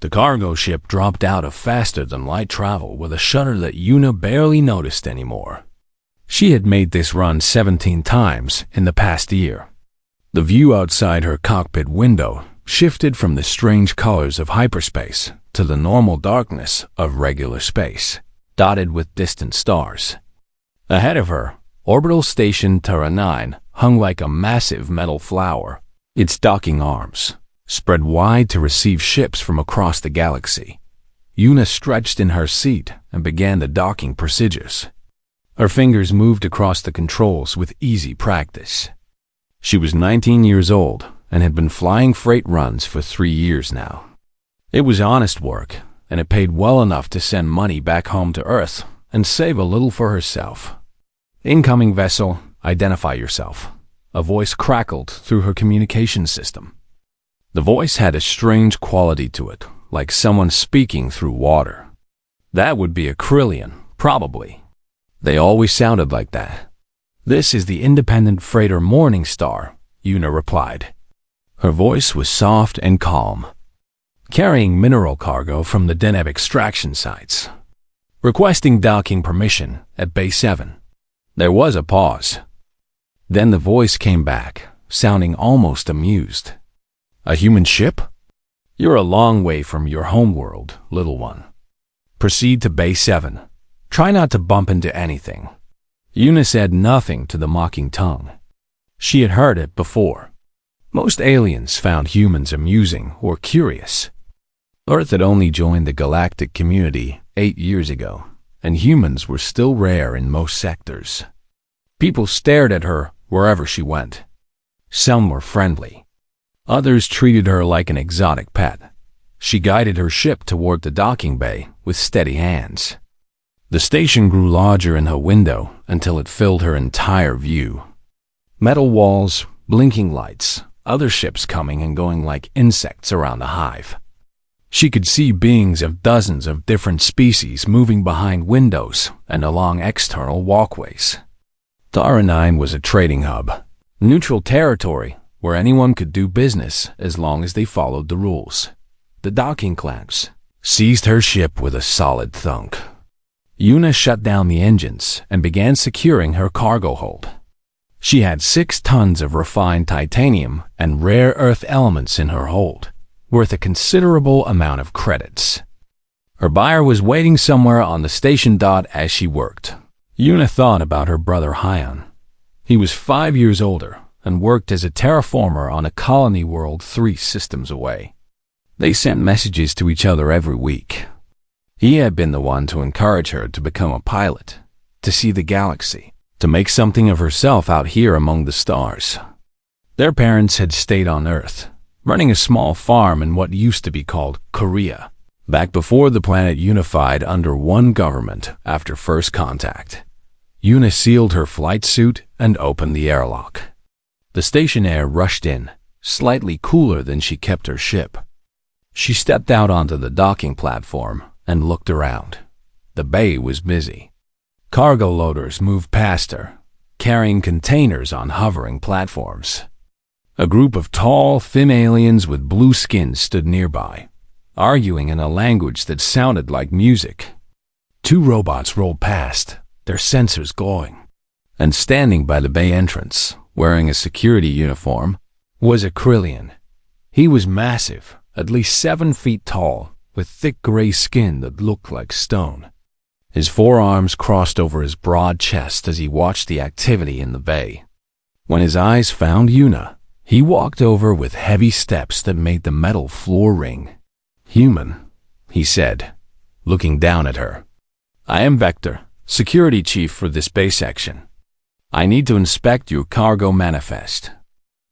The cargo ship dropped out of faster-than-light travel with a shudder that Yuna barely noticed anymore. She had made this run 17 times in the past year. The view outside her cockpit window shifted from the strange colors of hyperspace to the normal darkness of regular space, dotted with distant stars. Ahead of her, orbital station Terra 9 hung like a massive metal flower, its docking arms spread wide to receive ships from across the galaxy. Yuna stretched in her seat and began the docking procedures. Her fingers moved across the controls with easy practice. She was 19 years old and had been flying freight runs for 3 years now. It was honest work, and it paid well enough to send money back home to Earth and save a little for herself. "Incoming vessel, identify yourself." A voice crackled through her communication system. The voice had a strange quality to it, like someone speaking through water. That would be a Krillian, probably. They always sounded like that. "This is the independent freighter Morning Star," Yuna replied. Her voice was soft and calm. "Carrying mineral cargo from the Deneb extraction sites. Requesting docking permission at Bay 7. There was a pause. Then the voice came back, sounding almost amused. "A human ship? You're a long way from your homeworld, little one. Proceed to Bay 7. Try not to bump into anything." Yuna said nothing to the mocking tongue. She had heard it before. Most aliens found humans amusing or curious. Earth had only joined the galactic community 8 years ago, and humans were still rare in most sectors. People stared at her wherever she went. Some were friendly. Others treated her like an exotic pet. She guided her ship toward the docking bay with steady hands. The station grew larger in her window until it filled her entire view. Metal walls, blinking lights, other ships coming and going like insects around the hive. She could see beings of dozens of different species moving behind windows and along external walkways. Terra 9 was a trading hub, neutral territory where anyone could do business as long as they followed the rules. The docking clamps seized her ship with a solid thunk. Yuna shut down the engines and began securing her cargo hold. She had 6 tons of refined titanium and rare earth elements in her hold, worth a considerable amount of credits. Her buyer was waiting somewhere on the station dot as she worked. Yuna thought about her brother Hyan. He was 5 years older and worked as a terraformer on a colony world 3 systems away. They sent messages to each other every week. He had been the one to encourage her to become a pilot, to see the galaxy, to make something of herself out here among the stars. Their parents had stayed on Earth, running a small farm in what used to be called Korea, back before the planet unified under one government after first contact. Yuna sealed her flight suit and opened the airlock. The station air rushed in, slightly cooler than she kept her ship. She stepped out onto the docking platform and looked around. The bay was busy. Cargo loaders moved past her, carrying containers on hovering platforms. A group of tall, thin aliens with blue skin stood nearby, arguing in a language that sounded like music. 2 robots rolled past, their sensors glowing. And standing by the bay entrance, wearing a security uniform, was a Krillian. He was massive, at least 7 feet tall, with thick gray skin that looked like stone. His forearms crossed over his broad chest as he watched the activity in the bay. When his eyes found Yuna, he walked over with heavy steps that made the metal floor ring. "Human," he said, looking down at her. "I am Vector, security chief for this bay section. I need to inspect your cargo manifest."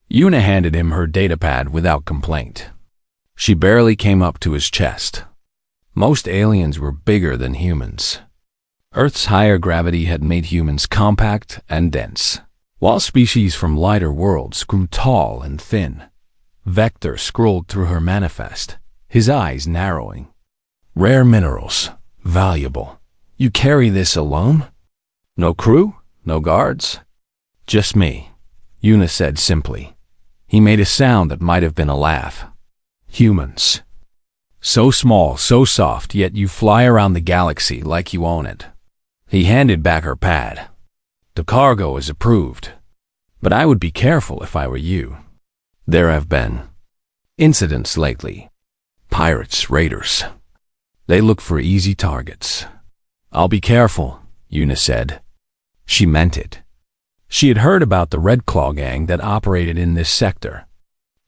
Yuna handed him her datapad without complaint. She barely came up to his chest. Most aliens were bigger than humans. Earth's higher gravity had made humans compact and dense, while species from lighter worlds grew tall and thin. Vector scrolled through her manifest, his eyes narrowing. "Rare minerals, valuable. You carry this alone? No crew? No guards?" "Just me," Yuna said simply. He made a sound that might have been a laugh. "Humans." So small, so soft, yet you fly around the galaxy like you own it. He handed back her pad. The cargo is approved. But I would be careful if I were you. There have been incidents lately. Pirates, raiders. They look for easy targets. I'll be careful, Una said. She meant it. She had heard about the Red Claw gang that operated in this sector.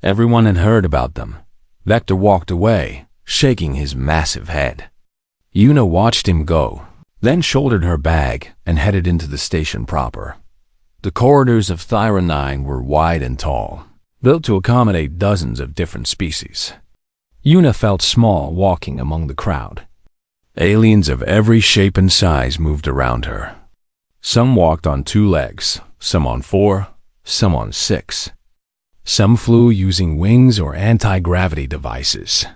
Everyone had heard about them. Vector walked away, shaking his massive head. Una watched him go, then shouldered her bag and headed into the station proper. The corridors of Thyra 9 were wide and tall, built to accommodate dozens of different species. Una felt small walking among the crowd. Aliens of every shape and size moved around her. Some walked on 2 legs, some on 4, some on 6. Some flew using wings or anti-gravity devices.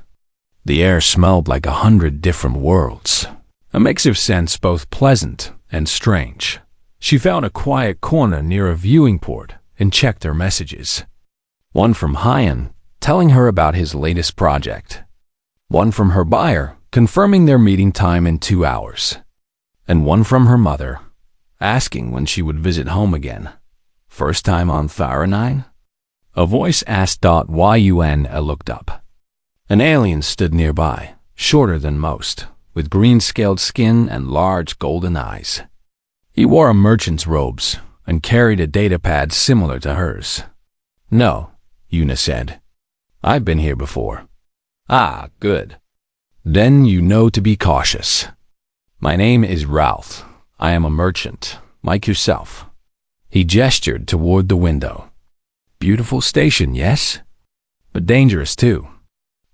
The air smelled like 100 different worlds, a mix of scents both pleasant and strange. She found a quiet corner near a viewing port and checked her messages. One from Hyan, telling her about his latest project. One from her buyer, confirming their meeting time in 2 hours. And one from her mother, asking when she would visit home again. First time on Thyra 9? A voice asked. Yuna looked up. An alien stood nearby, shorter than most, with green-scaled skin and large golden eyes. He wore a merchant's robes and carried a datapad similar to hers. No, Una said. I've been here before. Ah, good. Then you know to be cautious. My name is Ralph. I am a merchant, like yourself. He gestured toward the window. Beautiful station, yes? But dangerous too.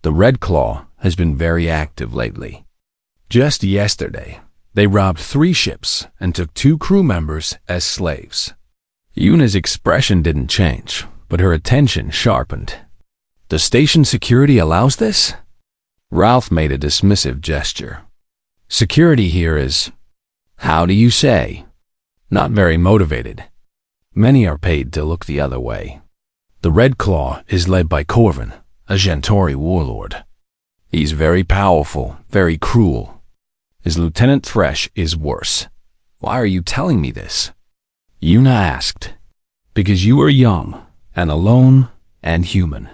The Red Claw has been very active lately. Just yesterday, they robbed 3 ships and took 2 crew members as slaves. Una's expression didn't change, but her attention sharpened. The station security allows this? Ralph made a dismissive gesture. Security here is, how do you say, not very motivated. Many are paid to look the other way. The Red Claw is led by Corvin, a Gentauri warlord. He's very powerful, very cruel. His Lieutenant Thresh is worse. Why are you telling me this? Una asked. Because you are young, and alone, and human.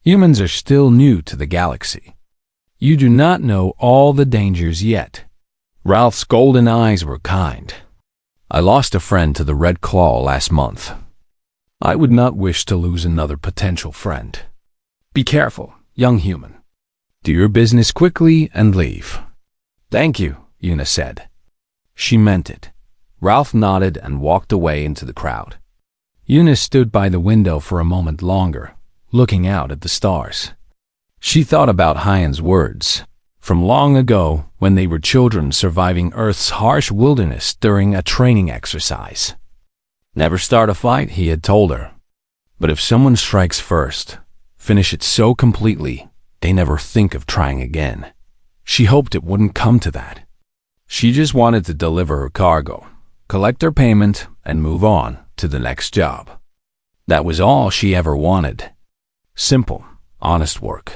Humans are still new to the galaxy. You do not know all the dangers yet. Ralph's golden eyes were kind. I lost a friend to the Red Claw last month. I would not wish to lose another potential friend. Be careful, young human. Do your business quickly and leave. Thank you, Una said. She meant it. Ralph nodded and walked away into the crowd. Una stood by the window for a moment longer, looking out at the stars. She thought about Hyan's words, from long ago when they were children surviving Earth's harsh wilderness during a training exercise. Never start a fight, he had told her. But if someone strikes first, finish it so completely, they never think of trying again. She hoped it wouldn't come to that. She just wanted to deliver her cargo, collect her payment, and move on to the next job. That was all she ever wanted. Simple, honest work.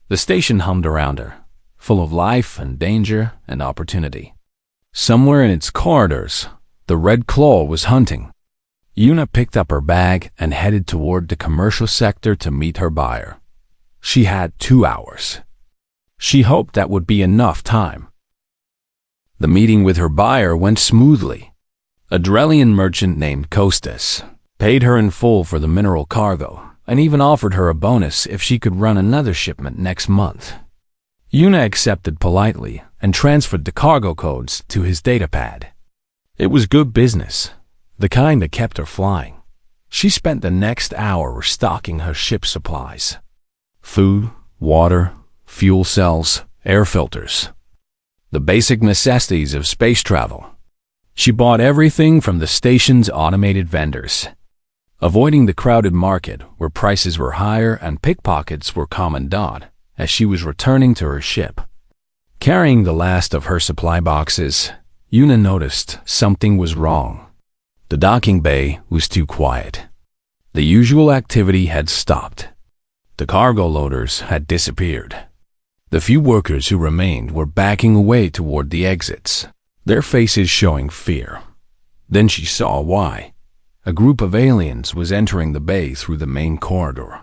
The station hummed around her, full of life and danger and opportunity. Somewhere in its corridors, the Red Claw was hunting. Una picked up her bag and headed toward the commercial sector to meet her buyer. She had 2 hours. She hoped that would be enough time. The meeting with her buyer went smoothly. A Drellian merchant named Costas paid her in full for the mineral cargo and even offered her a bonus if she could run another shipment next month. Una accepted politely and transferred the cargo codes to his datapad. It was good business, the kind that kept her flying. She spent the next hour restocking her ship's supplies. Food, water, fuel cells, air filters. The basic necessities of space travel. She bought everything from the station's automated vendors. Avoiding the crowded market where prices were higher and pickpockets were commandant as she was returning to her ship. Carrying the last of her supply boxes, Una noticed something was wrong. The docking bay was too quiet. The usual activity had stopped. The cargo loaders had disappeared. The few workers who remained were backing away toward the exits, their faces showing fear. Then she saw why. A group of aliens was entering the bay through the main corridor.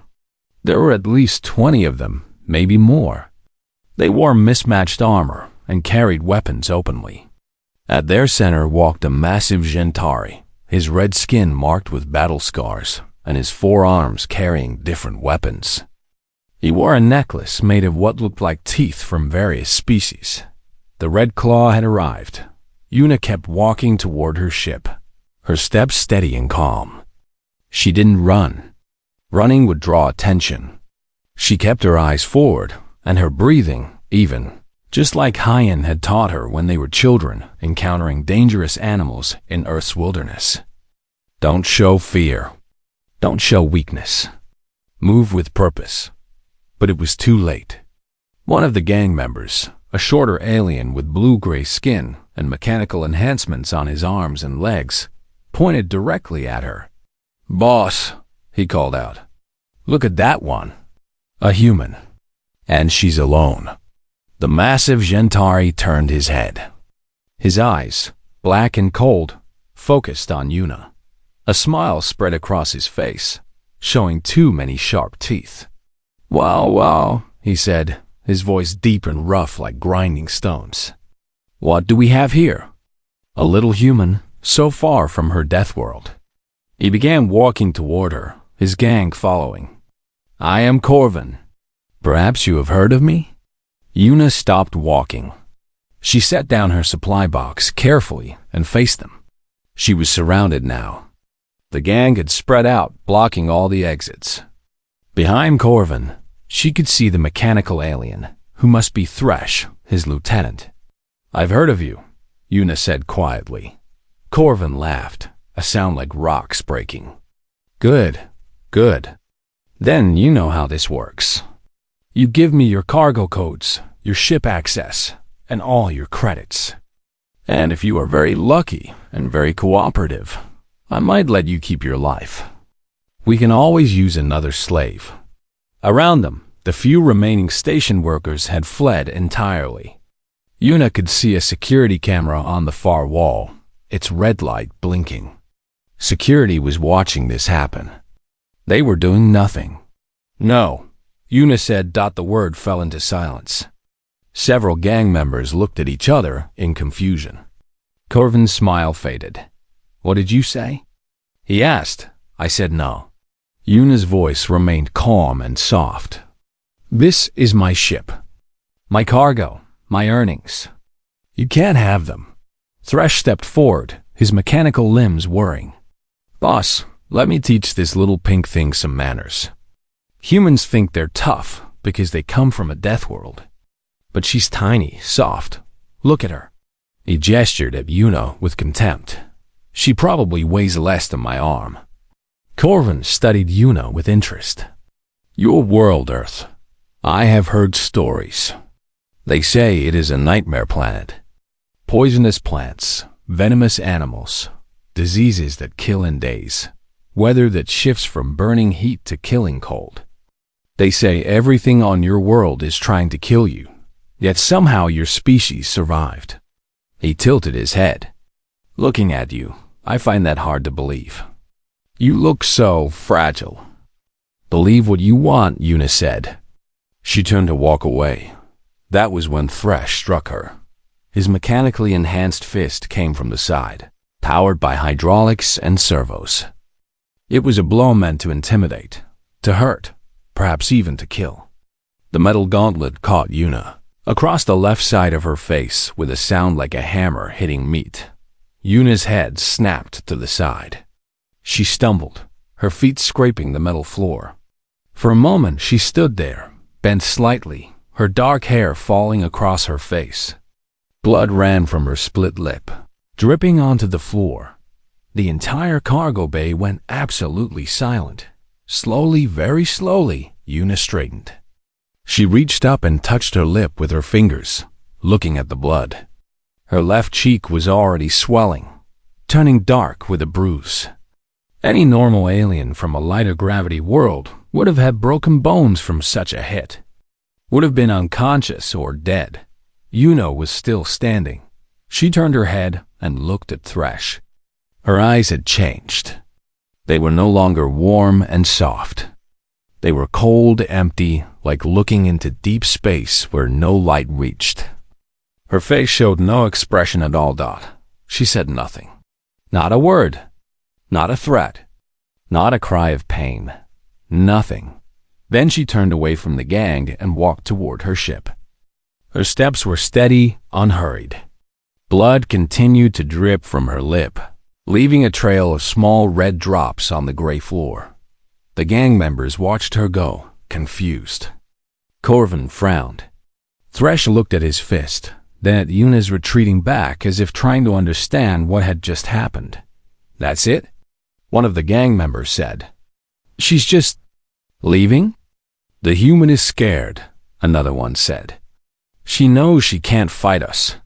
There were at least 20 of them, maybe more. They wore mismatched armor and carried weapons openly. At their center walked a massive Gentari, his red skin marked with battle scars, and his 4 arms carrying different weapons. He wore a necklace made of what looked like teeth from various species. The Red Claw had arrived. Yuna kept walking toward her ship, her steps steady and calm. She didn't run. Running would draw attention. She kept her eyes forward, and her breathing even, just like Hyan had taught her when they were children encountering dangerous animals in Earth's wilderness. Don't show fear. Don't show weakness. Move with purpose. But it was too late. One of the gang members, a shorter alien with blue-gray skin and mechanical enhancements on his arms and legs, pointed directly at her. "Boss," he called out. "Look at that one. A human. And she's alone." The massive Gentari turned his head. His eyes, black and cold, focused on Yuna. A smile spread across his face, showing too many sharp teeth. Wow, he said, his voice deep and rough like grinding stones. "What do we have here?" A little human, so far from her Deathworld. He began walking toward her, his gang following. "I am Corvin. Perhaps you have heard of me?" Yuna stopped walking. She set down her supply box carefully and faced them. She was surrounded now. The gang had spread out, blocking all the exits. Behind Corvin, she could see the mechanical alien, who must be Thresh, his lieutenant. "I've heard of you," Yuna said quietly. Corvin laughed, a sound like rocks breaking. Good. Then you know how this works. You give me your cargo codes, your ship access, and all your credits. And if you are very lucky and very cooperative, I might let you keep your life. We can always use another slave." Around them, the few remaining station workers had fled entirely. Yuna could see a security camera on the far wall, its red light blinking. Security was watching this happen. They were doing nothing. "No," Yuna said. The word fell into silence. Several gang members looked at each other in confusion. Corvin's smile faded. "What did you say?" he asked. I said no. Yuna's voice remained calm and soft. "This is my ship. My cargo, my earnings. You can't have them." Thresh stepped forward, his mechanical limbs whirring. "Boss, let me teach this little pink thing some manners. Humans think they're tough because they come from a Deathworld. But she's tiny, soft. Look at her." He gestured at Yuna with contempt. "She probably weighs less than my arm." Corvin studied Yuna with interest. "Your world, Earth. I have heard stories. They say it is a nightmare planet. Poisonous plants, venomous animals, diseases that kill in days, weather that shifts from burning heat to killing cold. They say everything on your world is trying to kill you, yet somehow your species survived." He tilted his head. "Looking at you, I find that hard to believe. You look so fragile." "Believe what you want," Yuna said. She turned to walk away. That was when Thresh struck her. His mechanically enhanced fist came from the side, powered by hydraulics and servos. It was a blow meant to intimidate, to hurt, perhaps even to kill. The metal gauntlet caught Yuna across the left side of her face with a sound like a hammer hitting meat. Yuna's head snapped to the side. She stumbled, her feet scraping the metal floor. For a moment she stood there, bent slightly, her dark hair falling across her face. Blood ran from her split lip, dripping onto the floor. The entire cargo bay went absolutely silent. Slowly, very slowly, Yuna straightened. She reached up and touched her lip with her fingers, looking at the blood. Her left cheek was already swelling, turning dark with a bruise. Any normal alien from a lighter gravity world would have had broken bones from such a hit. would have been unconscious or dead. Una was still standing. She turned her head and looked at Thresh. Her eyes had changed. They were no longer warm and soft. They were cold, empty, like looking into deep space where no light reached. Her face showed no expression at all. She said nothing. Not a word. Not a threat. Not a cry of pain. Nothing. Then she turned away from the gang and walked toward her ship. Her steps were steady, unhurried. Blood continued to drip from her lip, leaving a trail of small red drops on the gray floor. The gang members watched her go, confused. Corvin frowned. Thresh looked at his fist, then at Una's retreating back as if trying to understand what had just happened. "That's it?" one of the gang members said. "She's just leaving?" "The human is scared," another one said. "She knows she can't fight us."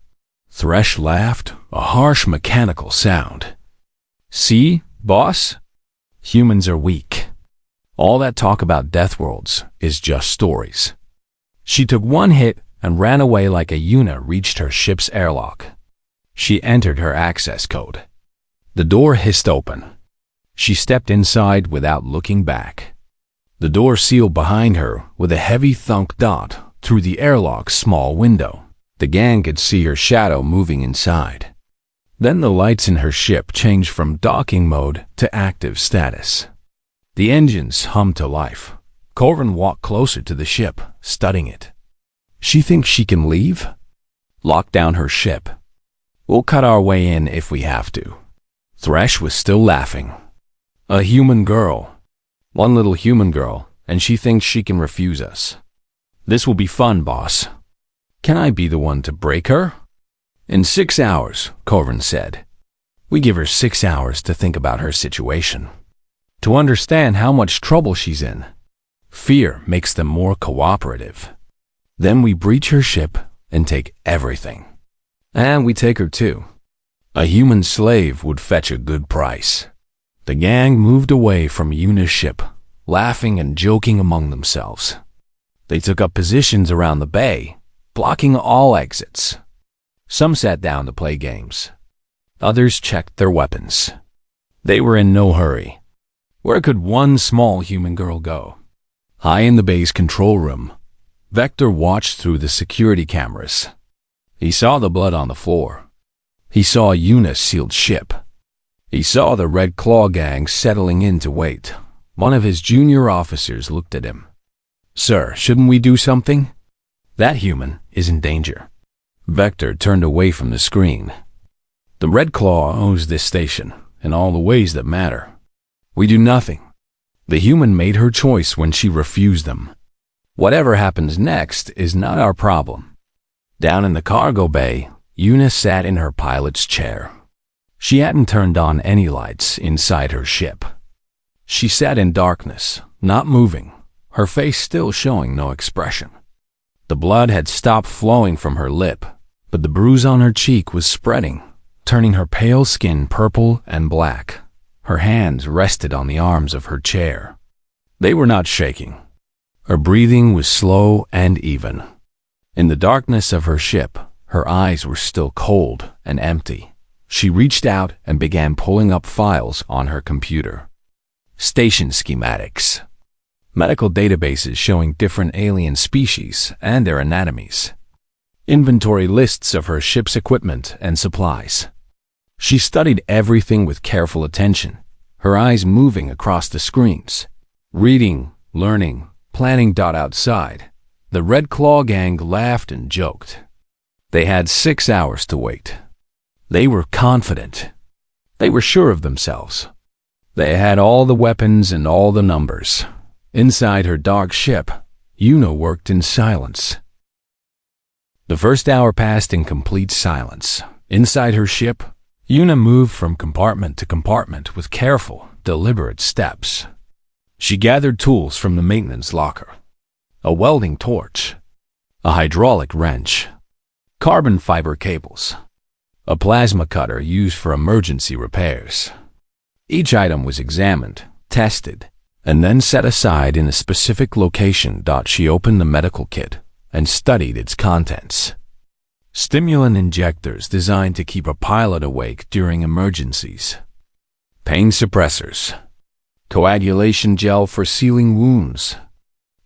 Thresh laughed, a harsh mechanical sound. "See, boss? Humans are weak. All that talk about Deathworlds is just stories." She took one hit and ran away like a Una reached her ship's airlock. She entered her access code. The door hissed open. She stepped inside without looking back. The door sealed behind her with a heavy thunk through the airlock's small window. The gang could see her shadow moving inside. Then the lights in her ship changed from docking mode to active status. The engines hummed to life. Corvin walked closer to the ship, studying it. "She thinks she can leave?" "Lock down her ship. We'll cut our way in if we have to." Thresh was still laughing. "A human girl. One little human girl, and she thinks she can refuse us. This will be fun, boss. Can I be the one to break her?" "In 6 hours," Corvin said. "We give her 6 hours to think about her situation, to understand how much trouble she's in. Fear makes them more cooperative. Then we breach her ship and take everything. And we take her too. A human slave would fetch a good price." The gang moved away from Una's ship, laughing and joking among themselves. They took up positions around the bay, blocking all exits. Some sat down to play games. Others checked their weapons. They were in no hurry. Where could one small human girl go? High in the bay's control room, Vector watched through the security cameras. He saw the blood on the floor. He saw Una's sealed ship. He saw the Red Claw gang settling in to wait. One of his junior officers looked at him. "Sir, shouldn't we do something? That human is in danger." Vector turned away from the screen. "The Red Claw owns this station in all the ways that matter. We do nothing. The human made her choice when she refused them. Whatever happens next is not our problem." Down in the cargo bay, Una sat in her pilot's chair. She hadn't turned on any lights inside her ship. She sat in darkness, not moving, her face still showing no expression. The blood had stopped flowing from her lip, but the bruise on her cheek was spreading, turning her pale skin purple and black. Her hands rested on the arms of her chair. They were not shaking. Her breathing was slow and even. In the darkness of her ship, her eyes were still cold and empty. She reached out and began pulling up files on her computer. Station schematics. Medical databases showing different alien species and their anatomies. Inventory lists of her ship's equipment and supplies. She studied everything with careful attention, her eyes moving across the screens. Reading, learning, planning. Outside, the Red Claw gang laughed and joked. They had 6 hours to wait. They were confident. They were sure of themselves. They had all the weapons and all the numbers. Inside her dark ship, Una worked in silence. The first hour passed in complete silence. Inside her ship, Una moved from compartment to compartment with careful, deliberate steps. She gathered tools from the maintenance locker. A welding torch, a hydraulic wrench, carbon fiber cables, a plasma cutter used for emergency repairs. Each item was examined, tested, and then set aside in a specific location. She opened the medical kit, and studied its contents. Stimulant injectors designed to keep a pilot awake during emergencies. Pain suppressors. Coagulation gel for sealing wounds.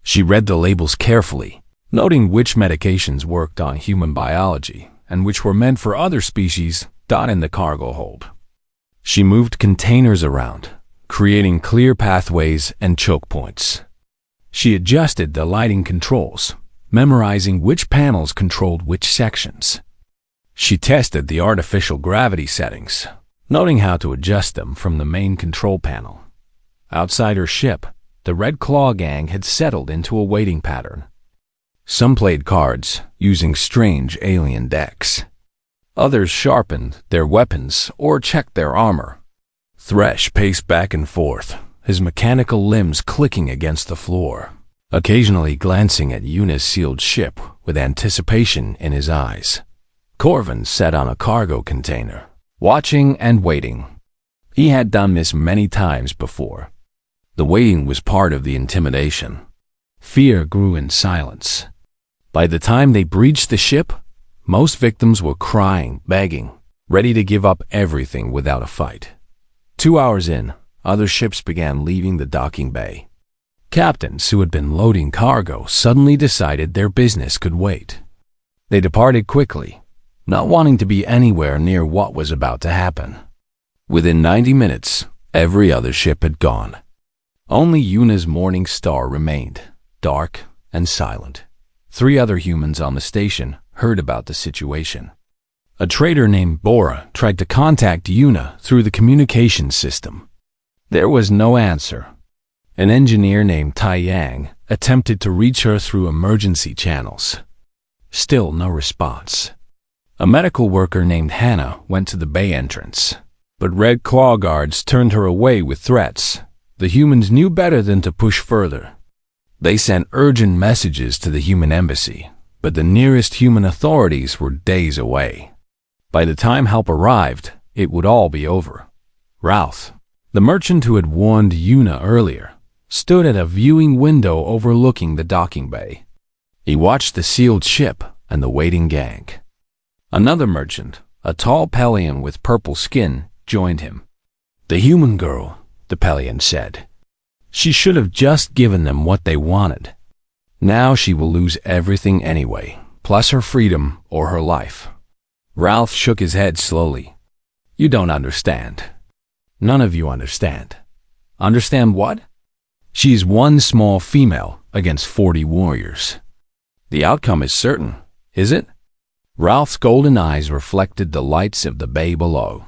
She read the labels carefully, noting which medications worked on human biology and which were meant for other species in the cargo hold. She moved containers around, creating clear pathways and choke points. She adjusted the lighting controls, memorizing which panels controlled which sections. She tested the artificial gravity settings, noting how to adjust them from the main control panel. Outside her ship, the Red Claw gang had settled into a waiting pattern. Some played cards, using strange alien decks. Others sharpened their weapons or checked their armor. Thresh paced back and forth, his mechanical limbs clicking against the floor, occasionally glancing at Yuna's sealed ship with anticipation in his eyes. Corvin sat on a cargo container, watching and waiting. He had done this many times before. The waiting was part of the intimidation. Fear grew in silence. By the time they breached the ship, most victims were crying, begging, ready to give up everything without a fight. 2 hours in, other ships began leaving the docking bay. Captains who had been loading cargo suddenly decided their business could wait. They departed quickly, not wanting to be anywhere near what was about to happen. Within 90 minutes, every other ship had gone. Only Yuna's morning star remained, dark and silent. 3 other humans on the station heard about the situation. A trader named Bora tried to contact Yuna through the communication system. There was no answer. An engineer named Tai Yang attempted to reach her through emergency channels. Still no response. A medical worker named Hannah went to the bay entrance, but Red Claw guards turned her away with threats. The humans knew better than to push further. They sent urgent messages to the human embassy, but the nearest human authorities were days away. By the time help arrived, it would all be over. Ralph, the merchant who had warned Yuna earlier, stood at a viewing window overlooking the docking bay. He watched the sealed ship and the waiting gang. Another merchant, a tall Pelion with purple skin, joined him. "The human girl," the Pelion said. "She should have just given them what they wanted. Now she will lose everything anyway, plus her freedom or her life." Ralph shook his head slowly. "You don't understand. None of you understand." "Understand what?" "She's one small female against 40 warriors. The outcome is certain, is it?" Ralph's golden eyes reflected the lights of the bay below.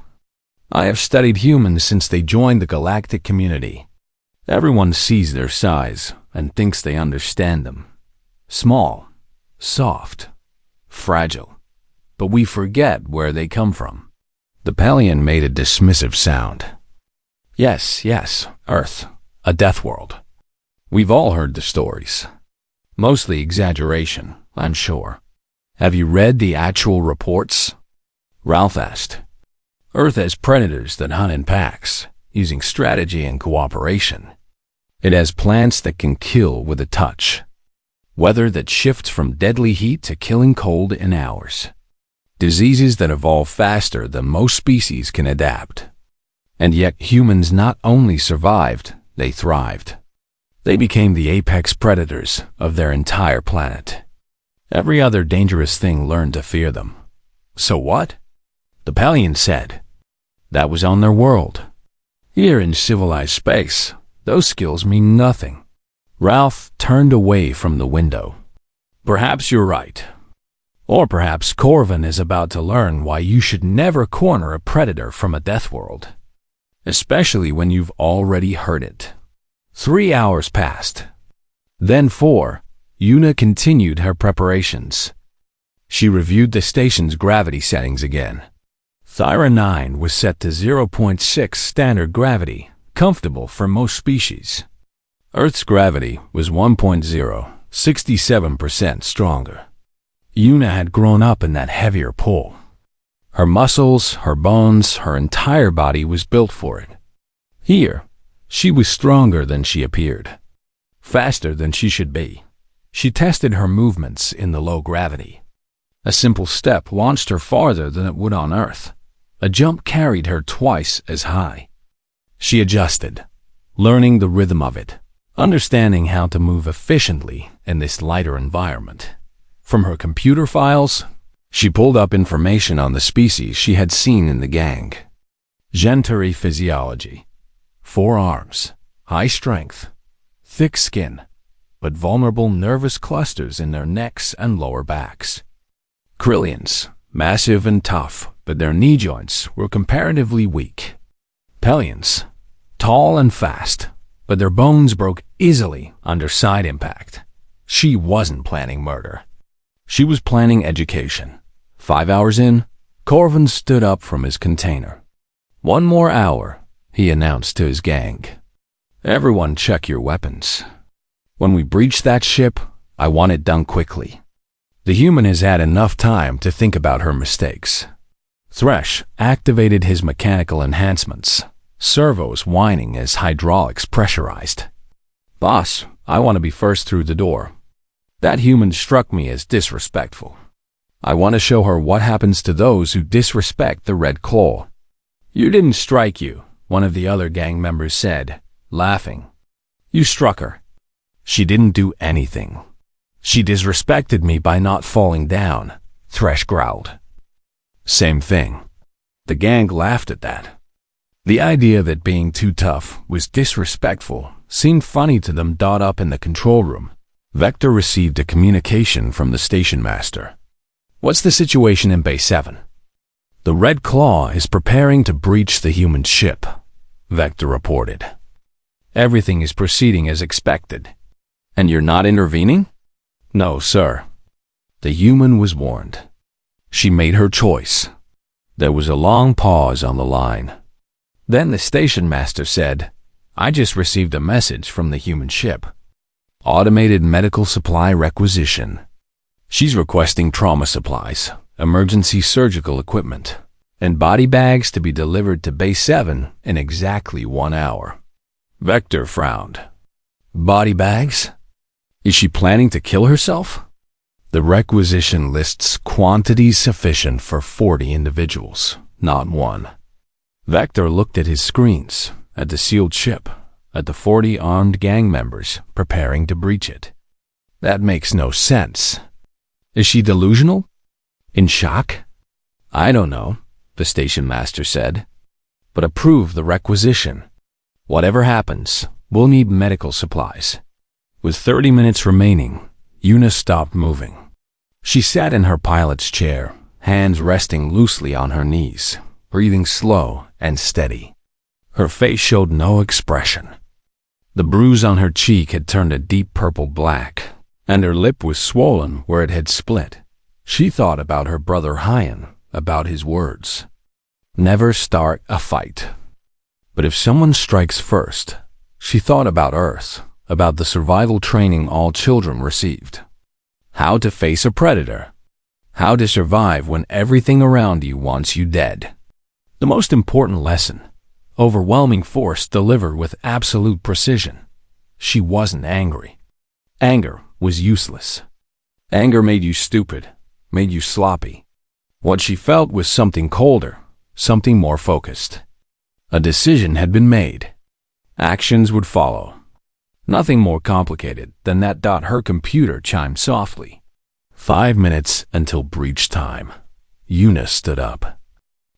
"I have studied humans since they joined the galactic community. Everyone sees their size and thinks they understand them. Small, soft, fragile. But we forget where they come from." The Pelion made a dismissive sound. Yes, Earth, a death world. We've all heard the stories. Mostly exaggeration, I'm sure. Have you read the actual reports?" Ralph asked. "Earth has predators that hunt in packs, using strategy and cooperation. It has plants that can kill with a touch. Weather that shifts from deadly heat to killing cold in hours. Diseases that evolve faster than most species can adapt. And yet humans not only survived, they thrived. They became the apex predators of their entire planet. Every other dangerous thing learned to fear them." "So what?" The Pelion said. "That was on their world. Here in civilized space, those skills mean nothing." Ralph turned away from the window. "Perhaps you're right. Or perhaps Corvin is about to learn why you should never corner a predator from a death world. Especially when you've already heard it." 3 hours passed. Then 4. Yuna continued her preparations. She reviewed the station's gravity settings again. Thyra 9 was set to 0.6 standard gravity, comfortable for most species. Earth's gravity was 1.0, 67% stronger. Yuna had grown up in that heavier pull. Her muscles, her bones, her entire body was built for it. Here, she was stronger than she appeared. Faster than she should be. She tested her movements in the low gravity. A simple step launched her farther than it would on Earth. A jump carried her twice as high. She adjusted, learning the rhythm of it, understanding how to move efficiently in this lighter environment. From her computer files, she pulled up information on the species she had seen in the gang. Gentary physiology. 4 arms, high strength, thick skin, but vulnerable nervous clusters in their necks and lower backs. Krillians, massive and tough, but their knee joints were comparatively weak. Pellions, tall and fast, but their bones broke easily under side impact. She wasn't planning murder. She was planning education. 5 hours in, Corvin stood up from his container. "1 more hour," he announced to his gang. "Everyone check your weapons. When we breach that ship, I want it done quickly." The human has had enough time to think about her mistakes. Thresh activated his mechanical enhancements, servos whining as hydraulics pressurized. "Boss, I want to be first through the door. That human struck me as disrespectful. I want to show her what happens to those who disrespect the Red Claw." "You didn't strike you," one of the other gang members said, laughing. "You struck her." "She didn't do anything. She disrespected me by not falling down," Thresh growled. "Same thing." The gang laughed at that. The idea that being too tough was disrespectful seemed funny to them. Up in the control room, Vector received a communication from the station master. "What's the situation in Base 7? "The Red Claw is preparing to breach the human ship," Vector reported. "Everything is proceeding as expected." "And you're not intervening?" "No, sir." The human was warned. She made her choice. There was a long pause on the line. Then the station master said, "I just received a message from the human ship. Automated medical supply requisition. She's requesting trauma supplies, emergency surgical equipment, and body bags to be delivered to Base 7 in exactly 1 hour." Vector frowned. "Body bags? Is she planning to kill herself?" "The requisition lists quantities sufficient for 40 individuals, not 1. Vector looked at his screens, at the sealed ship, at the 40 armed gang members preparing to breach it. "That makes no sense. Is she delusional? In shock?" "I don't know," the station master said. "But approve the requisition. Whatever happens, we'll need medical supplies." With 30 minutes remaining, Una stopped moving. She sat in her pilot's chair, hands resting loosely on her knees, breathing slow and steady. Her face showed no expression. The bruise on her cheek had turned a deep purple black, and her lip was swollen where it had split. She thought about her brother Hyan, about his words. "Never start a fight." But if someone strikes first, she thought about Earth, about the survival training all children received. How to face a predator. How to survive when everything around you wants you dead. The most important lesson. Overwhelming force delivered with absolute precision. She wasn't angry. Anger was useless. Anger made you stupid, made you sloppy. What she felt was something colder, something more focused. A decision had been made. Actions would follow. Nothing more complicated than that. Her computer chimed softly. 5 minutes until breach time. Una stood up.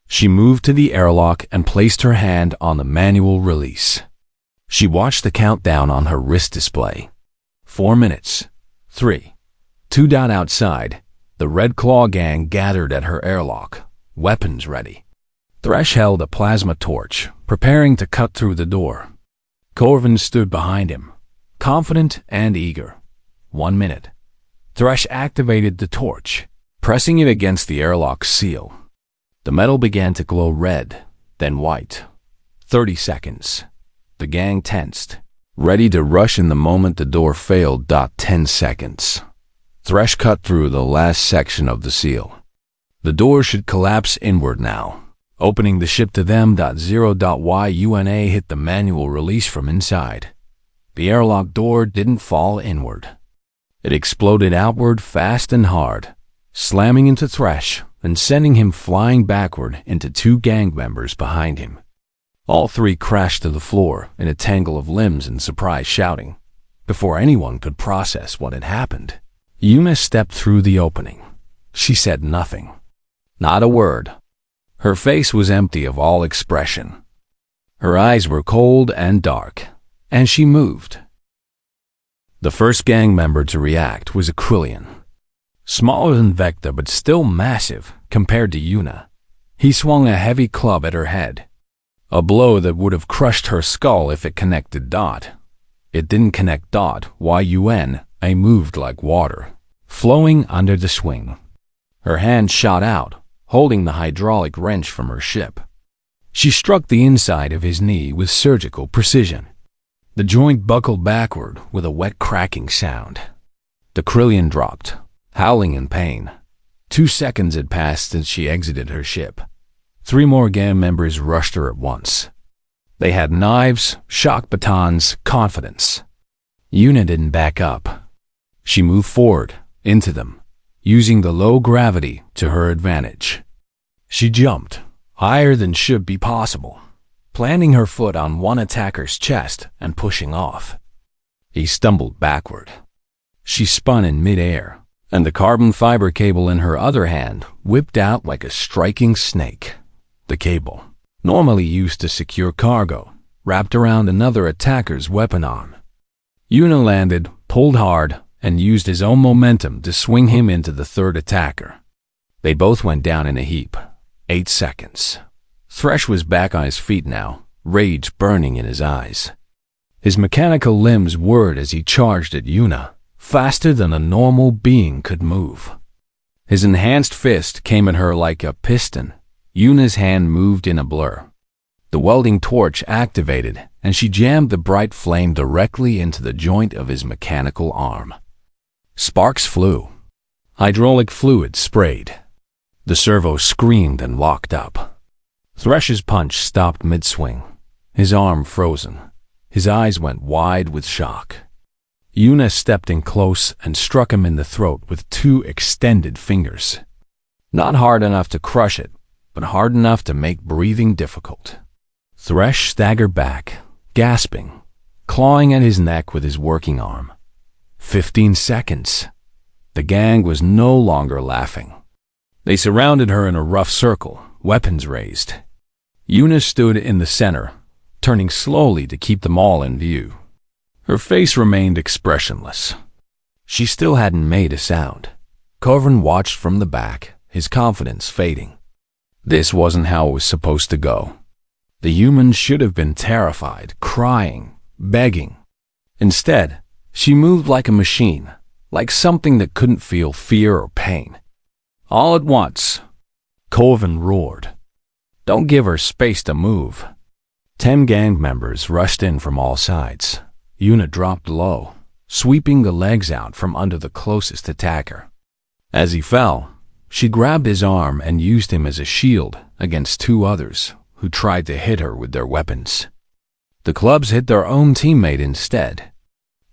She moved to the airlock and placed her hand on the manual release. She watched the countdown on her wrist display. 4 minutes. 3. 2. Outside, the Red Claw gang gathered at her airlock, weapons ready. Thresh held a plasma torch, preparing to cut through the door. Corvin stood behind him, confident and eager. 1 minute. Thresh activated the torch, pressing it against the airlock seal. The metal began to glow red, then white. 30 seconds. The gang tensed, ready to rush in the moment the door failed. 10 seconds. Thresh cut through the last section of the seal. The door should collapse inward now, opening the ship to them. 0. Una hit the manual release from inside. The airlock door didn't fall inward. It exploded outward fast and hard, slamming into Thresh and sending him flying backward into two gang members behind him. All three crashed to the floor in a tangle of limbs and surprised shouting. Before anyone could process what had happened, Yuna stepped through the opening. She said nothing. Not a word. Her face was empty of all expression. Her eyes were cold and dark, and she moved. The first gang member to react was a Krillian. Smaller than Vecta but still massive compared to Yuna. He swung a heavy club at her head. A blow that would have crushed her skull if it connected Dot. It didn't connect Dot. Yuna moved like water, flowing under the swing. Her hand shot out, holding the hydraulic wrench from her ship. She struck the inside of his knee with surgical precision. The joint buckled backward with a wet cracking sound. The Krillian dropped, howling in pain. 2 seconds had passed since she exited her ship. 3 more gang members rushed her at once. They had knives, shock batons, confidence. Yuna didn't back up. She moved forward, into them, using the low gravity to her advantage. She jumped, higher than should be possible, planting her foot on one attacker's chest and pushing off. He stumbled backward. She spun in midair, and the carbon fiber cable in her other hand whipped out like a striking snake. The cable, normally used to secure cargo, wrapped around another attacker's weapon arm. Yuna landed, pulled hard, and used his own momentum to swing him into the third attacker. They both went down in a heap. 8 seconds. Thresh was back on his feet now, rage burning in his eyes. His mechanical limbs whirred as he charged at Yuna, faster than a normal being could move. His enhanced fist came at her like a piston. Yuna's hand moved in a blur. The welding torch activated, and she jammed the bright flame directly into the joint of his mechanical arm. Sparks flew. Hydraulic fluid sprayed. The servo screamed and locked up. Thresh's punch stopped mid-swing, his arm frozen. His eyes went wide with shock. Yuna stepped in close and struck him in the throat with 2 extended fingers. Not hard enough to crush it, but hard enough to make breathing difficult. Thresh staggered back, gasping, clawing at his neck with his working arm. 15 seconds. The gang was no longer laughing. They surrounded her in a rough circle, weapons raised. Yuna stood in the center, turning slowly to keep them all in view. Her face remained expressionless. She still hadn't made a sound. Corvin watched from the back, his confidence fading. This wasn't how it was supposed to go. The humans should have been terrified, crying, begging. Instead, she moved like a machine, like something that couldn't feel fear or pain. All at once, Corvin roared. Don't give her space to move. 10 gang members rushed in from all sides. Yuna dropped low, sweeping the legs out from under the closest attacker. As he fell, she grabbed his arm and used him as a shield against 2 others who tried to hit her with their weapons. The clubs hit their own teammate instead.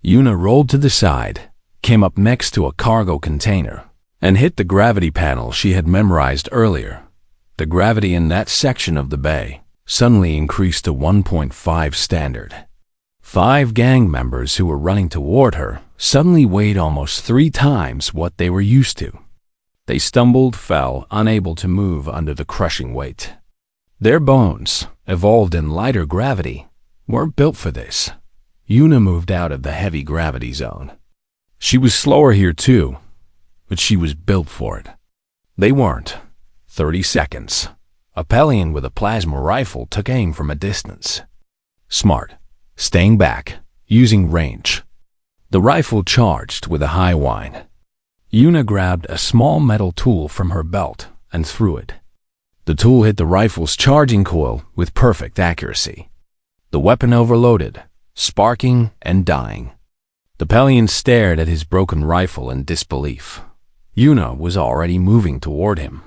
Yuna rolled to the side, came up next to a cargo container, and hit the gravity panel she had memorized earlier. The gravity in that section of the bay suddenly increased to 1.5 standard. 5 gang members who were running toward her suddenly weighed almost 3 times what they were used to. They stumbled, fell, unable to move under the crushing weight. Their bones, evolved in lighter gravity, weren't built for this. Yuna moved out of the heavy gravity zone. She was slower here too, but she was built for it. They weren't. 30 seconds. A Pelion with a plasma rifle took aim from a distance. Smart, staying back, using range. The rifle charged with a high whine. Yuna grabbed a small metal tool from her belt and threw it. The tool hit the rifle's charging coil with perfect accuracy. The weapon overloaded, sparking and dying. The Pelion stared at his broken rifle in disbelief. Yuna was already moving toward him.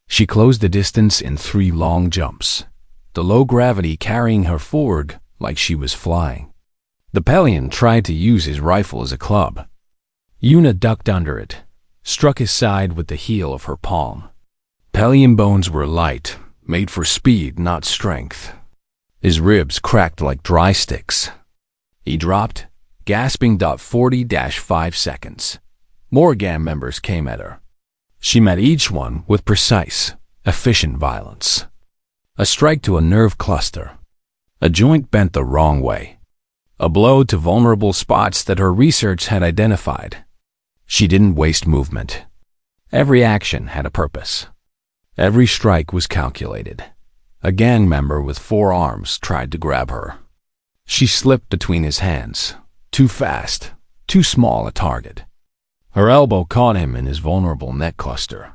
She closed the distance in 3 long jumps, the low gravity carrying her forward like she was flying. The Pelion tried to use his rifle as a club. Yuna ducked under it, struck his side with the heel of her palm. Pelion bones were light, made for speed, not strength. His ribs cracked like dry sticks. He dropped, gasping. 40-5 seconds. More gang members came at her. She met each one with precise, efficient violence. A strike to a nerve cluster. A joint bent the wrong way. A blow to vulnerable spots that her research had identified. She didn't waste movement. Every action had a purpose. Every strike was calculated. A gang member with 4 arms tried to grab her. She slipped between his hands, too fast, too small a target. Her elbow caught him in his vulnerable neck cluster.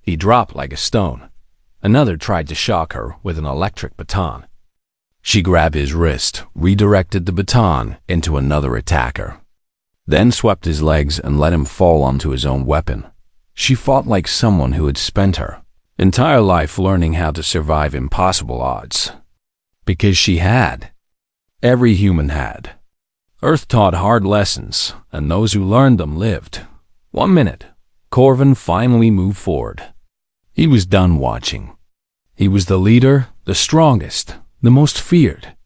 He dropped like a stone. Another tried to shock her with an electric baton. She grabbed his wrist, redirected the baton into another attacker, then swept his legs and let him fall onto his own weapon. She fought like someone who had spent her entire life learning how to survive impossible odds. Because she had. Every human had. Earth taught hard lessons, and those who learned them lived. 1 minute. Corvin finally moved forward. He was done watching. He was the leader, the strongest, the most feared.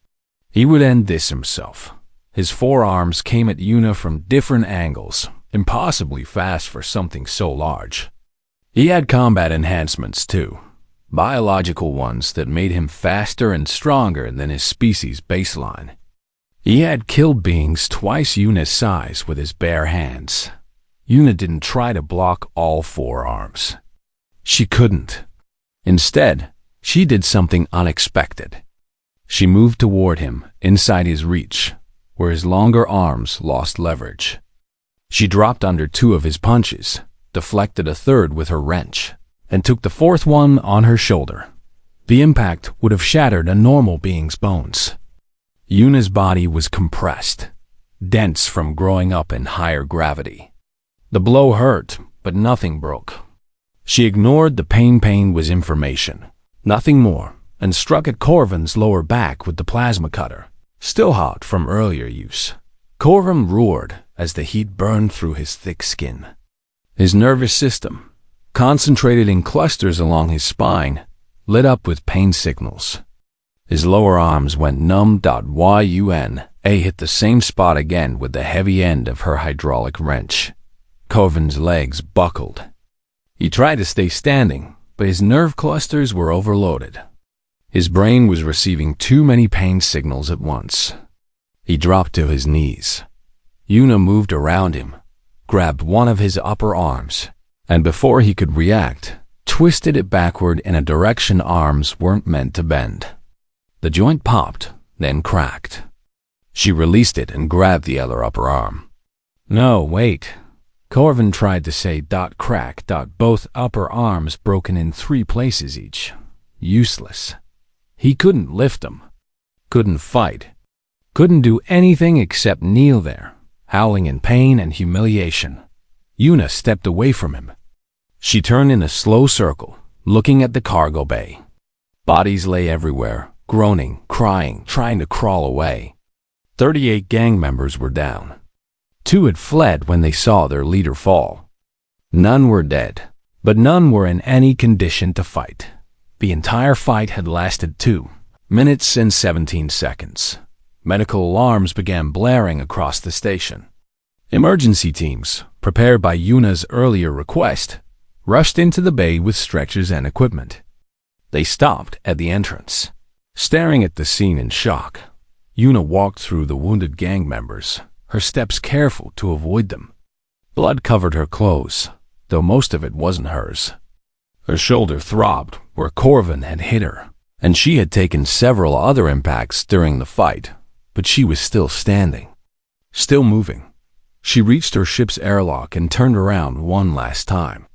He would end this himself. His 4 arms came at Yuna from different angles, impossibly fast for something so large. He had combat enhancements too, biological ones that made him faster and stronger than his species' baseline. He had killed beings twice Yuna's size with his bare hands. Yuna didn't try to block all 4 arms. She couldn't. Instead, she did something unexpected. She moved toward him, inside his reach, where his longer arms lost leverage. She dropped under 2 of his punches, deflected a 3rd with her wrench, and took the 4th one on her shoulder. The impact would have shattered a normal being's bones. Yuna's body was compressed, dense from growing up in higher gravity. The blow hurt, but nothing broke. She ignored the pain. Pain was information, nothing more, and struck at Corvin's lower back with the plasma cutter, still hot from earlier use. Corvin roared as the heat burned through his thick skin. His nervous system, concentrated in clusters along his spine, lit up with pain signals. His lower arms went numb. Yuna hit the same spot again with the heavy end of her hydraulic wrench. Corvin's legs buckled. He tried to stay standing, but his nerve clusters were overloaded. His brain was receiving too many pain signals at once. He dropped to his knees. Yuna moved around him, grabbed one of his upper arms, and before he could react, twisted it backward in a direction arms weren't meant to bend. The joint popped, then cracked. She released it and grabbed the other upper arm. No, wait. Corvin tried to say crack. Both upper arms broken in 3 places each. Useless. He couldn't lift them. Couldn't fight. Couldn't do anything except kneel there, howling in pain and humiliation. Yuna stepped away from him. She turned in a slow circle, looking at the cargo bay. Bodies lay everywhere, groaning, crying, trying to crawl away. 38 gang members were down. 2 had fled when they saw their leader fall. None were dead, but none were in any condition to fight. The entire fight had lasted 2 minutes and 17 seconds. Medical alarms began blaring across the station. Emergency teams, prepared by Yuna's earlier request, rushed into the bay with stretchers and equipment. They stopped at the entrance, staring at the scene in shock. Yuna walked through the wounded gang members, her steps careful to avoid them. Blood covered her clothes, though most of it wasn't hers. Her shoulder throbbed where Corvin had hit her, and she had taken several other impacts during the fight, but she was still standing, still moving. She reached her ship's airlock and turned around one last time.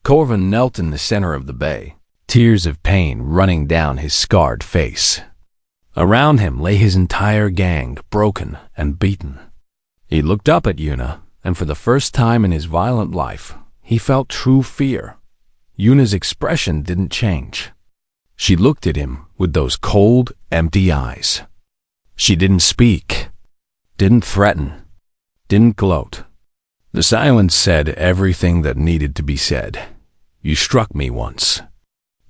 Corvin knelt in the center of the bay, tears of pain running down his scarred face. Around him lay his entire gang, broken and beaten. He looked up at Yuna, and for the first time in his violent life, he felt true fear. Yuna's expression didn't change. She looked at him with those cold, empty eyes. She didn't speak, didn't threaten, didn't gloat. The silence said everything that needed to be said. You struck me once.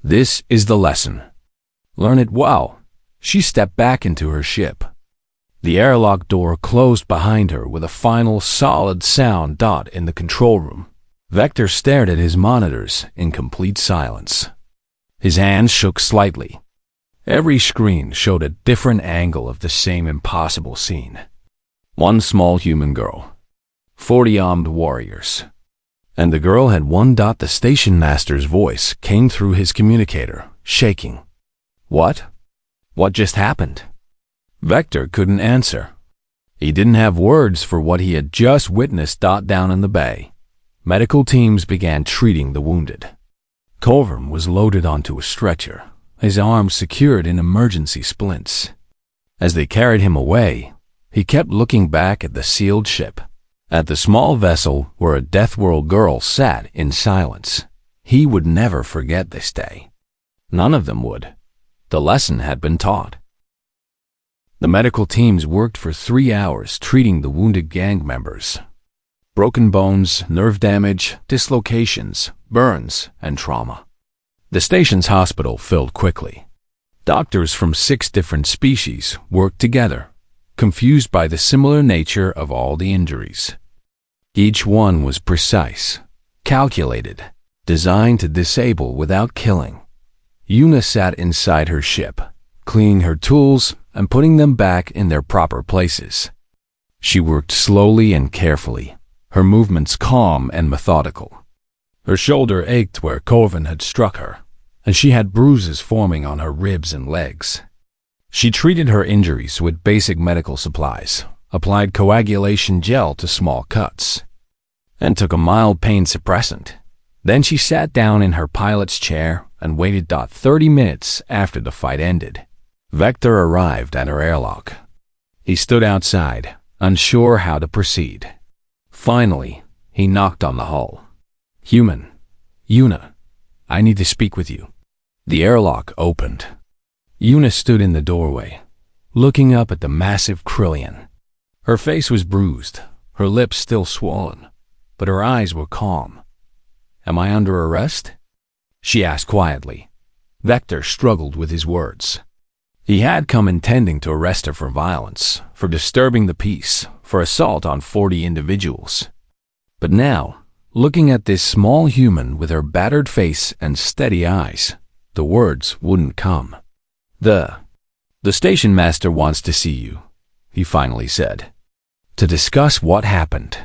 This is the lesson. Learn it well. She stepped back into her ship. The airlock door closed behind her with a final solid sound dot in the control room. Vector stared at his monitors in complete silence. His hands shook slightly. Every screen showed a different angle of the same impossible scene. One small human girl, 40 armed warriors. And the girl had one dot. The station master's voice came through his communicator, shaking. What? What just happened? Vector couldn't answer. He didn't have words for what he had just witnessed. Down in the bay, medical teams began treating the wounded. Corvin was loaded onto a stretcher, his arms secured in emergency splints. As they carried him away, he kept looking back at the sealed ship, at the small vessel where a Deathworld girl sat in silence. He would never forget this day. None of them would. The lesson had been taught. The medical teams worked for 3 hours treating the wounded gang members. Broken bones, nerve damage, dislocations, burns, and trauma. The station's hospital filled quickly. Doctors from 6 different species worked together, confused by the similar nature of all the injuries. Each one was precise, calculated, designed to disable without killing. Yuna sat inside her ship, cleaning her tools and putting them back in their proper places. She worked slowly and carefully, her movements calm and methodical. Her shoulder ached where Corvin had struck her, and she had bruises forming on her ribs and legs. She treated her injuries with basic medical supplies, applied coagulation gel to small cuts, and took a mild pain suppressant. Then she sat down in her pilot's chair and waited 30 minutes after the fight ended. Vector arrived at her airlock. He stood outside, unsure how to proceed. Finally, he knocked on the hull. Human, Yuna, I need to speak with you. The airlock opened. Yuna stood in the doorway, looking up at the massive Krillian. Her face was bruised, her lips still swollen, but her eyes were calm. Am I under arrest? She asked quietly. Vector struggled with his words. He had come intending to arrest her for violence, for disturbing the peace, for assault on 40 individuals. But now, looking at this small human with her battered face and steady eyes, the words wouldn't come. The station master wants to see you, he finally said, to discuss what happened.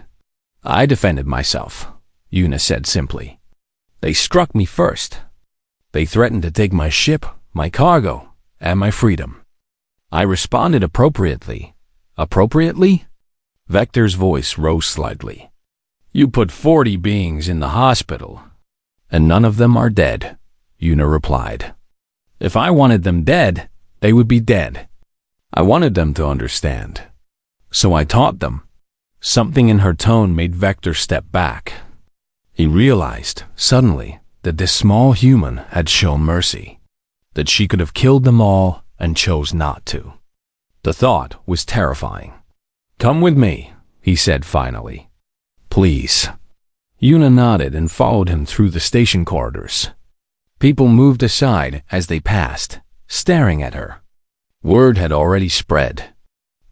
I defended myself, Yuna said simply. They struck me first. They threatened to take my ship, my cargo, and my freedom. I responded appropriately. Appropriately? Vector's voice rose slightly. You put 40 beings in the hospital, and none of them are dead, Yuna replied. If I wanted them dead, they would be dead. I wanted them to understand. So I taught them. Something in her tone made Vector step back. He realized, suddenly, that this small human had shown mercy, that she could have killed them all and chose not to. The thought was terrifying. Come with me, he said finally. Please. Yuna nodded and followed him through the station corridors. People moved aside as they passed, staring at her. Word had already spread.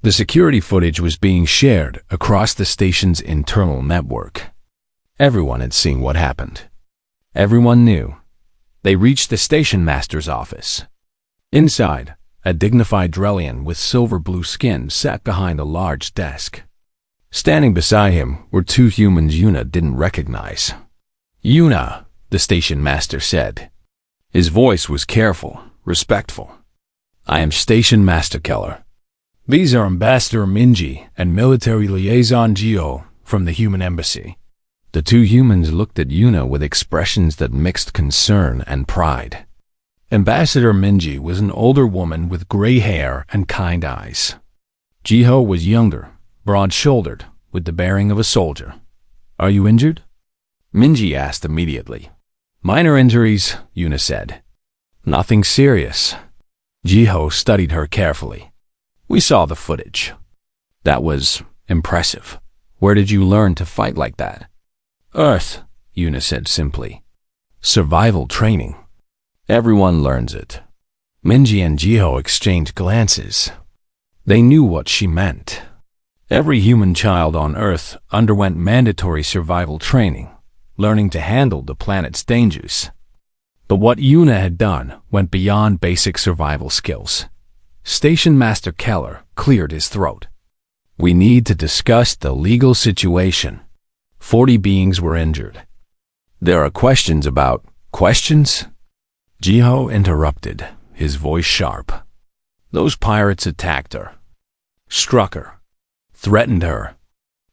The security footage was being shared across the station's internal network. Everyone had seen what happened. Everyone knew. They reached the station master's office. Inside, a dignified Drellian with silver-blue skin sat behind a large desk. Standing beside him were 2 humans Yuna didn't recognize. Yuna, the station master said. His voice was careful, respectful. I am Station Master Keller. These are Ambassador Minji and Military Liaison Gio from the Human Embassy. The 2 humans looked at Yuna with expressions that mixed concern and pride. Ambassador Minji was an older woman with gray hair and kind eyes. Jiho was younger, broad-shouldered, with the bearing of a soldier. Are you injured? Minji asked immediately. Minor injuries, Yuna said. Nothing serious. Jiho studied her carefully. We saw the footage. That was impressive. Where did you learn to fight like that? Earth, Yuna said simply. Survival training. Everyone learns it. Minji and Jiho exchanged glances. They knew what she meant. Every human child on Earth underwent mandatory survival training, learning to handle the planet's dangers. But what Yuna had done went beyond basic survival skills. Station Master Keller cleared his throat. We need to discuss the legal situation. 40 beings were injured. There are questions about questions? Jiho interrupted, his voice sharp. Those pirates attacked her, struck her, threatened her.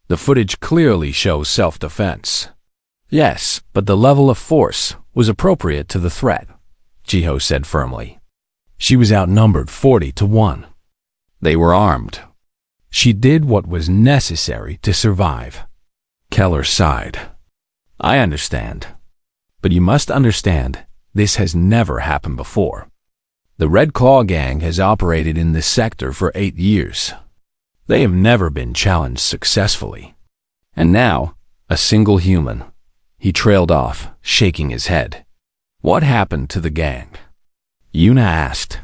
The footage clearly shows self-defense. Yes, but the level of force was appropriate to the threat, Jiho said firmly. She was outnumbered 40-1. They were armed. She did what was necessary to survive. Keller sighed. I understand. But you must understand, this has never happened before. The Red Claw Gang has operated in this sector for 8 years. They have never been challenged successfully. And now, a single human. He trailed off, shaking his head. What happened to the gang? Yuna asked.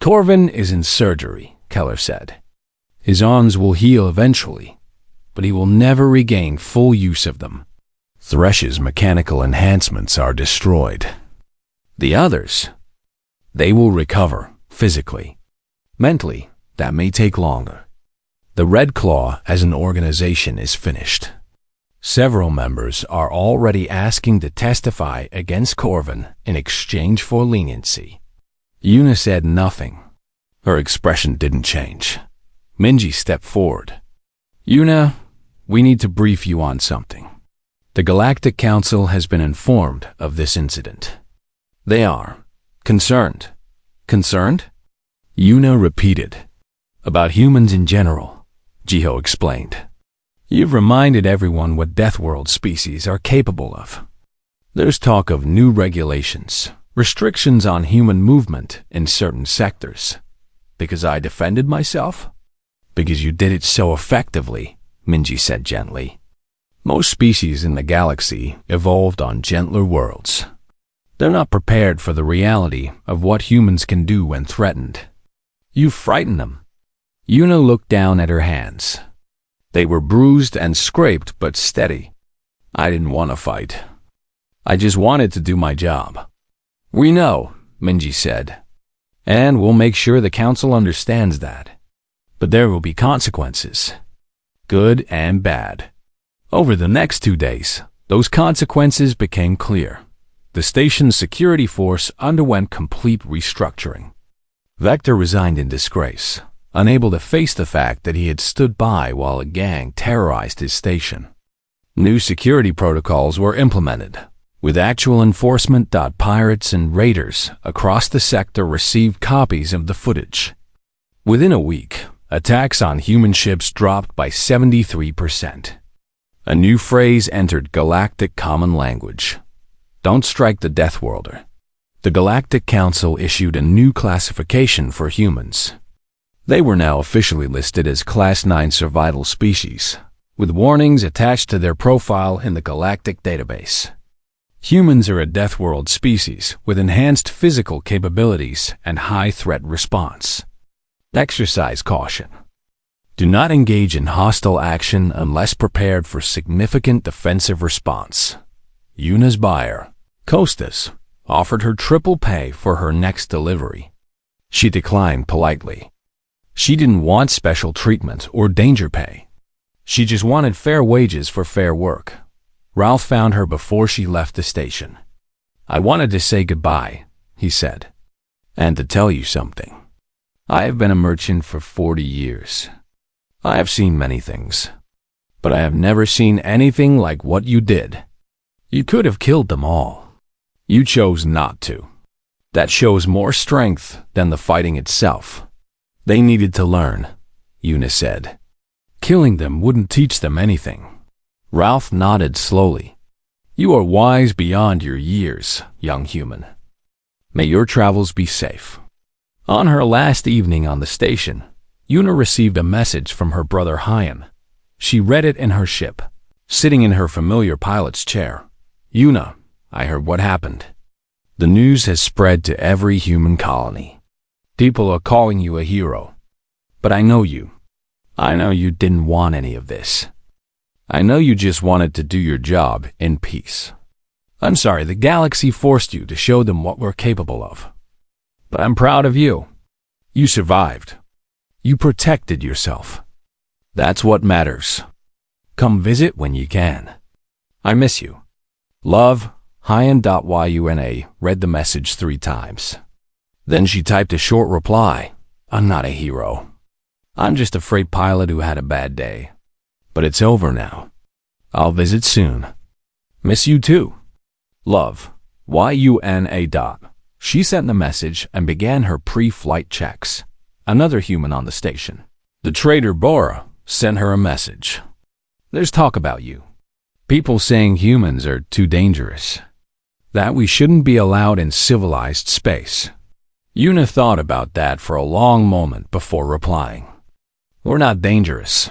Corvin is in surgery, Keller said. His arms will heal eventually, but he will never regain full use of them. Thresh's mechanical enhancements are destroyed. The others, they will recover physically. Mentally, that may take longer. The Red Claw as an organization is finished. Several members are already asking to testify against Corvin in exchange for leniency. Yuna said nothing. Her expression didn't change. Minji stepped forward. Yuna, we need to brief you on something. The Galactic Council has been informed of this incident. They are concerned. Concerned? Yuna repeated. About humans in general, Jiho explained. You've reminded everyone what Deathworld species are capable of. There's talk of new regulations, restrictions on human movement in certain sectors. Because I defended myself? Because you did it so effectively, Minji said gently. Most species in the galaxy evolved on gentler worlds. They're not prepared for the reality of what humans can do when threatened. You frighten them. Yuna looked down at her hands. They were bruised and scraped but steady. I didn't want to fight. I just wanted to do my job. We know, Minji said. And we'll make sure the council understands that. But there will be consequences. Good and bad. Over the next 2 days, those consequences became clear. The station's security force underwent complete restructuring. Vector resigned in disgrace, unable to face the fact that he had stood by while a gang terrorized his station. New security protocols were implemented, with actual enforcement. Pirates and raiders across the sector received copies of the footage. Within a week, attacks on human ships dropped by 73%. A new phrase entered galactic common language. Don't strike the Deathworlder. The Galactic Council issued a new classification for humans. They were now officially listed as Class 9 survival species, with warnings attached to their profile in the Galactic database. Humans are a Deathworld species with enhanced physical capabilities and high threat response. Exercise caution. Do not engage in hostile action unless prepared for significant defensive response. Yuna's buyer, Costas, offered her triple pay for her next delivery. She declined politely. She didn't want special treatment or danger pay. She just wanted fair wages for fair work. Ralph found her before she left the station. I wanted to say goodbye, he said, and to tell you something. I have been a merchant for 40 years. I have seen many things, but I have never seen anything like what you did. You could have killed them all. You chose not to. That shows more strength than the fighting itself. They needed to learn, Yuna said. Killing them wouldn't teach them anything. Ralph nodded slowly. You are wise beyond your years, young human. May your travels be safe. On her last evening on the station, Yuna received a message from her brother Hyan. She read it in her ship, sitting in her familiar pilot's chair. Yuna, I heard what happened. The news has spread to every human colony. People are calling you a hero. But I know you. I know you didn't want any of this. I know you just wanted to do your job in peace. I'm sorry the galaxy forced you to show them what we're capable of. But I'm proud of you. You survived. You protected yourself. That's what matters. Come visit when you can. I miss you. Love, Hyan.Yuna read the message 3 times. Then she typed a short reply. I'm not a hero. I'm just a freight pilot who had a bad day. But it's over now. I'll visit soon. Miss you too. Love, Yuna. She sent the message and began her pre-flight checks. Another human on the station. The trader Bora sent her a message. There's talk about you. People saying humans are too dangerous. That we shouldn't be allowed in civilized space. Yuna thought about that for a long moment before replying. We're not dangerous.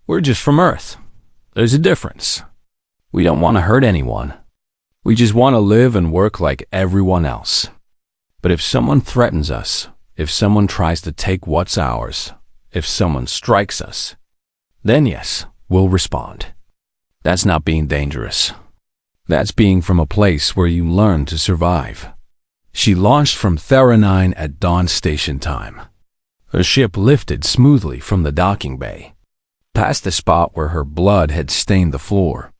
We're just from Earth. There's a difference. We don't want to hurt anyone. We just want to live and work like everyone else. But if someone threatens us, if someone tries to take what's ours, if someone strikes us, then yes, we'll respond. That's not being dangerous. That's being from a place where you learn to survive. She launched from Thera 9 at dawn station time. Her ship lifted smoothly from the docking bay, past the spot where her blood had stained the floor,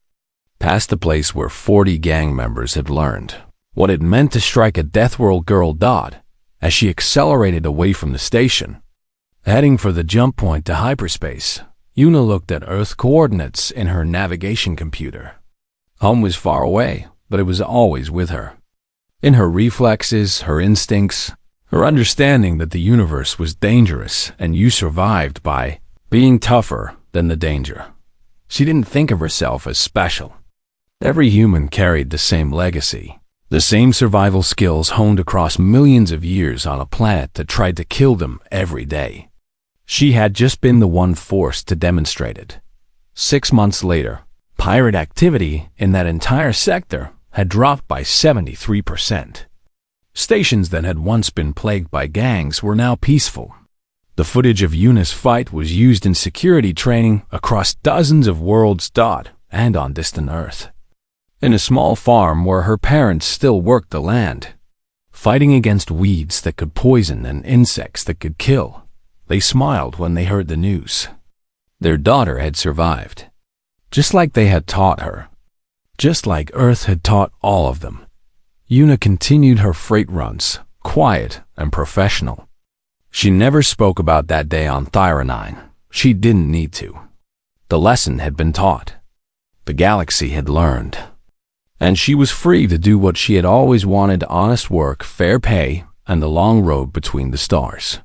past the place where 40 gang members had learned what it meant to strike a Deathworld girl Dot as she accelerated away from the station. Heading for the jump point to hyperspace, Yuna looked at Earth coordinates in her navigation computer. Home was far away, but it was always with her. In her reflexes, her instincts, her understanding that the universe was dangerous and you survived by being tougher than the danger. She didn't think of herself as special. Every human carried the same legacy, the same survival skills honed across millions of years on a planet that tried to kill them every day. She had just been the one forced to demonstrate it. 6 months later, pirate activity in that entire sector had dropped by 73%. Stations that had once been plagued by gangs were now peaceful. The footage of Yuna's fight was used in security training across dozens of worlds and on distant Earth. In a small farm where her parents still worked the land, fighting against weeds that could poison and insects that could kill, they smiled when they heard the news. Their daughter had survived, just like they had taught her, just like Earth had taught all of them. Yuna continued her freight runs, quiet and professional. She never spoke about that day on Thera 9. She didn't need to. The lesson had been taught. The galaxy had learned. And she was free to do what she had always wanted: honest work, fair pay, and the long road between the stars.